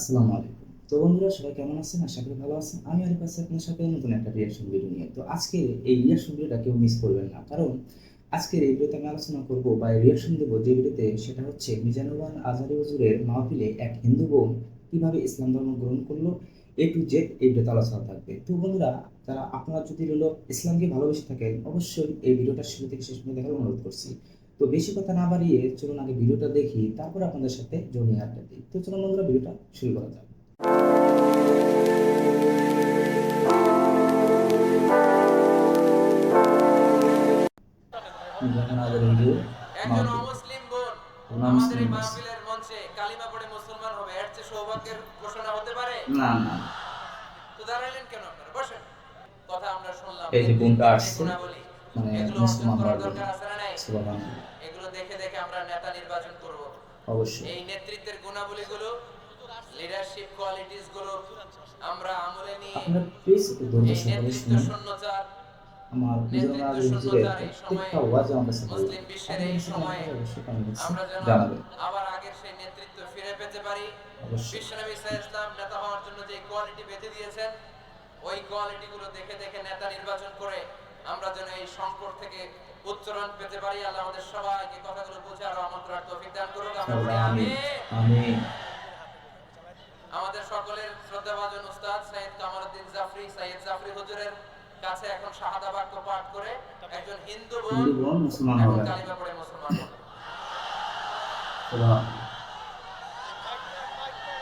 আসসালামু আলাইকুম। তো বন্ধুরা সবাই কেমন আছেন? আশা করি ভালো আছেন। আমি আরিফ আছি আপনার সাথে নতুন একটা রিঅ্যাকশন ভিডিও নিয়ে। তো আজকের এই রিঅ্যাকশন ভিডিওটা কেউ মিস করবেন না। কারণ আজকের এই ভিডিওতে আমি আলোচনা করব বা রিঅ্যাকশন দেব যে ভিডিওতে সেটা হচ্ছে মিজানুর আজহারী হুজুরের মাহফিলে এক হিন্দু বোন কিভাবে ইসলাম ধর্ম গ্রহণ করলো A to Z এই ভিডিওতে আলোচনা থাকবে। তো বন্ধুরা যারা আপনারা যদি ইসলামকে ভালোবেসে থাকেন অবশ্যই এই ভিডিওটা শুরু থেকে শেষ পর্যন্ত দেখার অনুরোধ করছি। তো বেশি কথা না বাড়িয়ে চলুন আগে ভিডিওটা দেখি, তারপর আপনাদের সাথে জড়িয়ে আড্ডা দিই। তো চলুন বন্ধুরা ভিডিওটা শুরু করা যাক। একজন অমুসলিম বোন আমাদের এই মাহফিলের মঞ্চে কালিমা পড়ে মুসলমান হবে, এর চেয়ে সৌভাগ্যের ঘোষণা হতে পারে? না না, তো দাঁড়াইলেন কেন আপনারা? বসেন। কথা আমরা শুনলাম, এই যে বোনটা নেতৃত্বের যে আসছে গুণাবলী, মানে এগুলো অর্জন মুসলমান করার হওয়ার জন্য। দরকার আছে না নাই? সুবহানাল্লাহ। এগুলো দেখে দেখে আমরা নেতা নির্বাচন করব। অবশ্যই এই নেতৃত্বের গুণাবলীগুলো, লিডারশিপ কোয়ালিটিস গুলো আমরা আমলে নিয়ে আপনারা প্লিজ একটু ধৈর্য এই সহকারে নেতৃত্ব শুনুন। শূন্যতার আমার মিজানুর নেতৃত্ব আজহারী হুজুরের শূন্যতার এই সময়ে, প্রত্যেকটা ওয়াজ আমার কাছে ভালো লাগে। মুসলিম বিশ্বের আপনাদের এই কাছে কেমন সময়ে লাগে অবশ্যই কমেন্ট বক্সে আমরা যেন জানাবেন। আবার আগের সেই নেতৃত্ব ফিরে পেতে পারি। অবশ্যই বিশ্বনবী ইসা ইসলাম নেতা হওয়ার জন্য যে কোয়ালিটি বেঁধে দিয়েছেন, ওই কোয়ালিটি গুলো দেখে দেখে নেতা নির্বাচন করে আমরা যেন এই সংকট থেকে উত্তরণ পেতে পারি। আল্লাহ আমাদের সবাইকে কথাগুলো বুঝে আরো আমল করার তৌফিক দান করুক। আমরা বলি আমিন আমিন। আমিন। আমাদের সকলের শ্রদ্ধাভাজন উস্তাদ সৈয়দ কামালউদ্দিন জাফরি, সৈয়দ জাফরি হুজুরের কাছে এখন শাহাদা বাক্য পাঠ করে একজন হিন্দু বোন মুসলমান এখন হবে। কালিমা পড়ে মুসলমান হবে। সুবহানাল্লাহ।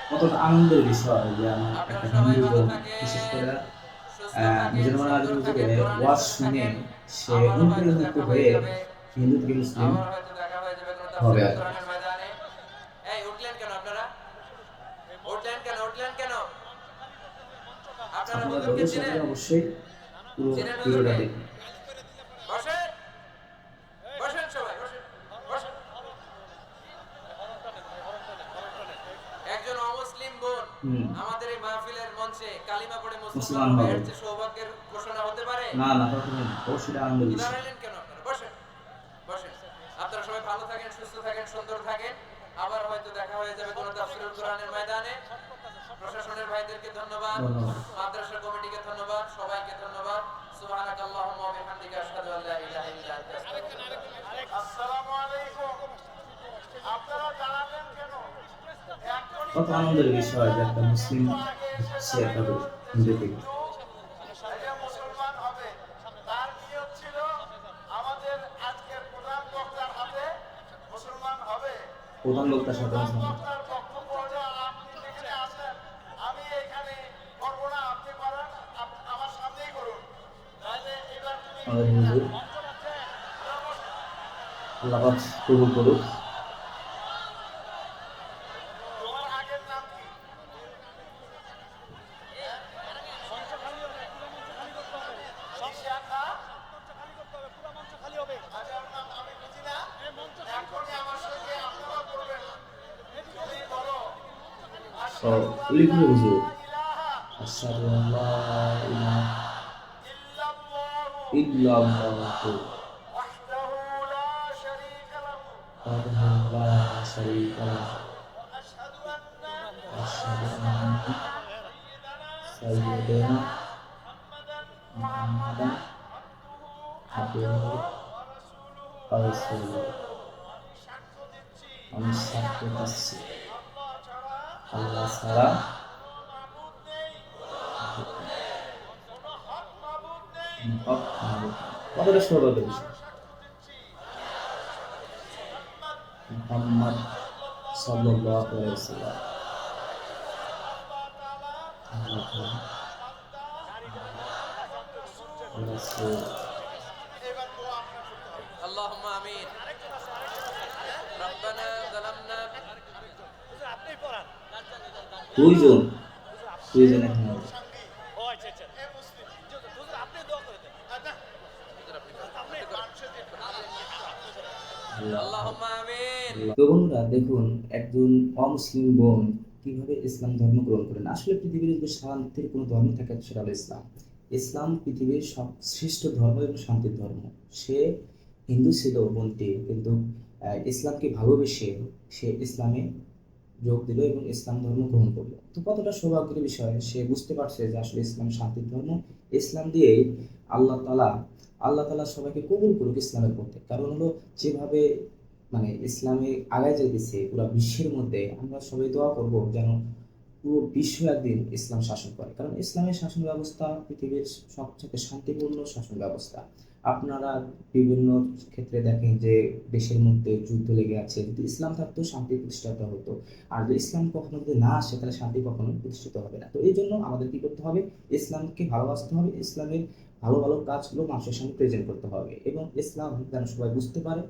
কত আনন্দের বিষয় যে আমার আপনারা একটা সবাই হিন্দু ভালো বোন, বিশেষ থাকেন, করে সুস্থ থাকেন, মিজানুর সুন্দর আজহারী থাকেন, হুজুরের কোরআনের ওয়াজ সাথে শুনে থাকেন। সে আবারও হয়তো অনুপ্রাণিত দেখা হয়ে হয়ে যাবে, হিন্দু থেকে মুসলিম আবারও হয়তো দেখা হয়ে যাবে কোনো হবে তাফসীরুল আর কি। কোরআনের ময়দানে। এই উঠলেন কেন আপনারা? উঠলেন কেন? উঠলেন কেন? আপনারা আপনারা হুজুরকে ধৈর্য চিনেন? সহকারে অবশ্যই পুরো চিনেন ভিডিওটা হুজুরকে? দেখুন। বসেন, বসেন সবাই, বসেন, বসেন। একজন অমুসলিম বোন হুম, আমাদের এই মাহফিলের মঞ্চে কালিমা পড়ে মুসলমান মুসলমান হবে, হবে। এর চেয়ে সৌভাগ্যের ঘোষণা হতে পারে? না না, কখনোই না। অবশ্যই এটা আনন্দের তো বিষয়। দাঁড়াইলেন কেন আপনারা? বসেন, বসেন। আপনারা সবাই ভালো থাকেন, সুস্থ থাকেন, সুন্দর থাকেন। আবার হয়তো দেখা হয়ে যাবে কোনো তাফসীরুল কোরআনের ময়দানে। প্রশাসনের ভাইদেরকে ধন্যবাদ, ধন্যবাদ। মাদ্রাসা কমিটিকে ধন্যবাদ, সবাইকে ধন্যবাদ। সুবহানাকাল্লাহুম্মা ওয়া বিহামদিকা আশহাদু আল্লা ইলাহা ইল্লা আনতা আস্তাগফিরুকা। আসসালামু আলাইকুম। আপনারা দাঁড়ালেন কেন? কত আনন্দের বিষয় যে একটা মুসলিম সে একটা হিন্দু থেকে। মুসলমান হবে, তার নিয়ত ছিল আমাদের আজকের প্রধান বক্তার হাতে মুসলমান হবে। প্রধান বক্তার সাথে প্রধান মুসলমান। বক্তার বক্তব্য হলো, আপনি যেখানে আছেন আমি এখানে করবো না, আপনি করেন, আমার সামনেই করুন। তাহলে এবার তুমি আমাদের হুজুর আল্লাহ পাক কবুল করুক। তোমার আগের নাম কি? নিশাখা? আচ্ছা, নাম আমি বুঝি না। এখনই আমার সঙ্গে আপনারা করবেন। তুমি বলো তো আশহাদু লিখবে আল্লা হুজুর ইলাহা আশহাদু আল্লা ইলাহা ইল্লাল্লাহু ইল্লাল্লাহু ওয়াহদাহু লা শারীকা লাহু ওয়াহদাহু লা শারীকা লাহু ওয়া আশহাদু আন্না ওয়া আশহাদু আন্না সাইয়্যিদানা মুহাম্মাদান আবদুহু ওয়া রাসূলুহু। আমি সাক্ষ্য দিচ্ছি আল্লাহ ছাড়া হক মাবুদ নেই। কতটা সৌভাগ্যের বিষয়। মুহাম্মদ সাল্লাল্লাহু আলাইহি ওয়াসাল্লাম রাসূল। اللهم آمين ربنا ظلمنا দুইজন দুইজন এখন হবে। اللهم آمين। তো বন্ধুরা দেখুন একজন অমুসলিম বোন কিভাবে ইসলাম ধর্ম গ্রহণ করেন। আসলে পৃথিবীর যদি শান্তির কোনো ধর্ম থাকে সেটা হলো ইসলাম। ইসলাম পৃথিবীর সব শ্রেষ্ঠ ধর্ম এবং শান্তির ধর্ম। সে হিন্দু ছিল বোনটি, কিন্তু ইসলামকে ভালোবেসে সে ইসলামে যোগ দিল এবং ইসলাম ধর্ম গ্রহণ করলো। তো কতটা সৌভাগ্যের বিষয়, সে বুঝতে পারছে যে আসলে ইসলাম শান্তির ধর্ম। ইসলাম দিয়েই আল্লাহ তাআলা আল্লাহ তাআলা সবাইকে কবুল করুক ইসলামের পথে। কারণ হলো যেভাবে মানে ইসলামে আগায় যাইতেছে পুরা বিশ্বের মধ্যে, আমরা সবাই দোয়া করব যেন পুরো বিশ্ব একদিন ইসলাম শাসন করে। কারণ ইসলামের শাসন ব্যবস্থা পৃথিবীর সবচেয়ে শান্তিপূর্ণ শাসন ব্যবস্থা। আপনারা বিভিন্ন ক্ষেত্রে দেখেন যে দেশের মধ্যে যুদ্ধ লেগে আছে, যদি ইসলাম থাকতো শান্তি প্রতিষ্ঠিত হতো। আর যদি ইসলাম কখনো যদি না আসে তাহলে শান্তি কখনো প্রতিষ্ঠিত হবে না। তো এই জন্য আমাদের কি করতে হবে, ইসলামকে ভালোবাসতে হবে, ইসলামের ভালো ভালো কাজগুলো মানুষের সামনে প্রেজেন্ট করতে হবে, এবং ইসলাম যেন সবাই বুঝতে পারে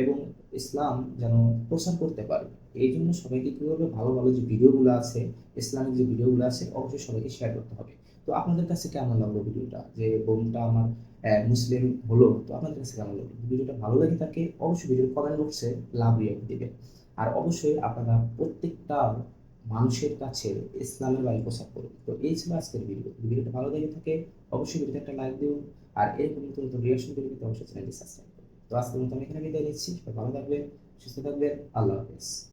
এবং ইসলাম যেন প্রচার করতে পারে। এই জন্য সবাইকে কি করবে, ভালো ভালো যে ভিডিওগুলো আছে, ইসলামিক যে ভিডিওগুলো আছে, অবশ্যই সবাইকে শেয়ার করতে হবে। তো আপনাদের কাছে কেমন লাগলো ভিডিওটা, যে বোনটা আমার মুসলিম হলো, তো আপনাদের কাছে কেমন লাগলো? ভিডিওটা ভালো লাগে থাকে অবশ্যই ভিডিও কমেন্ট বক্সে লাভ রিয়েক্ট দিবেন। আর অবশ্যই আপনারা প্রত্যেকটা মানুষের কাছে ইসলামের বাণী প্রচার করুন। তো এই ছিল আজকের ভিডিও। যদি ভিডিওটা ভালো লেগে থাকে অবশ্যই ভিডিওতে একটা লাইক দিন। আর এরকম নতুন নতুন রিয়াকশন ভিডিও পেতে অবশ্যই চ্যানেলটি সাবস্ক্রাইব করুন। তো আজকের মতো আমি এখানে বিদায় নিচ্ছি। সবাই ভালো থাকবেন, সুস্থ থাকবেন। আল্লাহ হাফেজ।